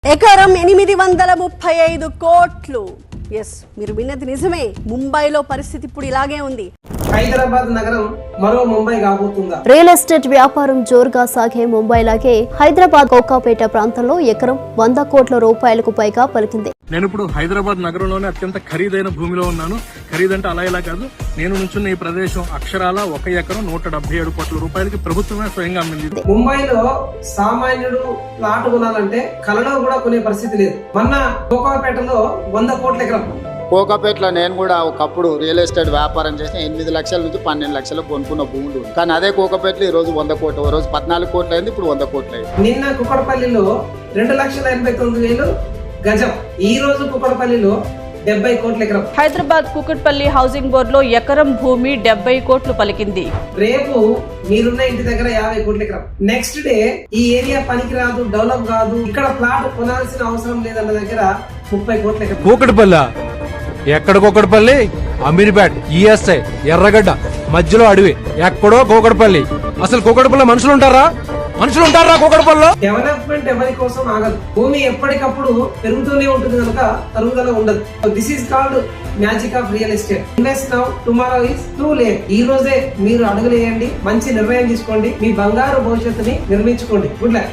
ఎకరం 835 కోట్లు. ఎస్, మీరు విన్నది నిజమే. ముంబైలో పరిస్థితి ఇప్పుడు ఇలాగే ఉంది. హైదరాబాద్ నగరం మరో ముంబై కాబోతుందా? రియల్ ఎస్టేట్ వ్యాపారం జోరుగా సాగే ముంబైలాగే హైదరాబాద్ కోకాపేట ప్రాంతంలో ఎకరం 100 కోట్ల రూపాయలకు పైగా పలికింది. నేను ఇప్పుడు హైదరాబాద్ నగరంలోనే అత్యంత ఖరీదైన భూమిలో ఉన్నాను. ఖరీదంటే అలా ఇలా కాదు, నేను నుంచున్న ఈ ప్రదేశం అక్షరాల 1 ఎకరం 177 కోట్ల రూపాయలకి ప్రభుత్వమే స్వయంగా అమ్మింది. ముంబైలో సామాన్యుడు ప్లాట్ కొనాలంటే కలలో కూడా కొనే పరిస్థితి లేదు. మొన్న కోకాపేటలో 100 కోట్ల ఎకరం. కోకాపేటలో నేను కూడా ఒకప్పుడు రియల్ ఎస్టేట్ వ్యాపారం చేసి 8 లక్షల నుంచి 12 లక్షలు కొనుక్కున్న భూములు. కానీ అదే కోకాపేటలో ఈ రోజు 100 కోట్లు, ఓ రోజు 14 కోట్లు అయింది, ఇప్పుడు 100 కోట్లు అయింది. నిన్న కుక్కడపల్లిలో 2,89,000 గజం. ఈ రోజు కుక్కడపల్లిలో 70 కోట్ల ఎకరం. హైదరాబాద్ కుకట్పల్లి హౌసింగ్ బోర్డు లో ఎకరం భూమి 70 కోట్లు పలికింది. రేపు మీరున్న ఇంటి దగ్గర 50 కోట్ల ఎకరం. నెక్స్ట్ డే ఈ ఏరియా పనికి రాదు, డెవలప్ కాదు, ఇక్కడ ప్లాట్ కొనాల్సిన అవసరం లేదన్న దగ్గర 30 కోట్ల ఎకరం. కూకట్పల్లి ఎక్కడ? కూకట్పల్లి, అమీర్పేట్, ఈఎస్ఐ, ఎర్రగడ్డ మధ్యలో అడవి. ఎక్కడో కూకట్పల్లి. అసలు కూకట్పల్లి మనుషులు ఉంటారా? కూకట్పల్లిలో డెవలప్మెంట్ ఎవరి కోసం ఆగదు. భూమి ఎప్పటికప్పుడు పెరుగుతూనే ఉంటుంది కనుక తరుగుదల ఉండదు. This is called magic of real estate. Invest now, tomorrow is too late. ఈ రోజే మీరు అడుగులేయండి, మంచి నిర్ణయం తీసుకోండి, మీ బంగారు భవిష్యత్తుని నిర్మించుకోండి. Good luck.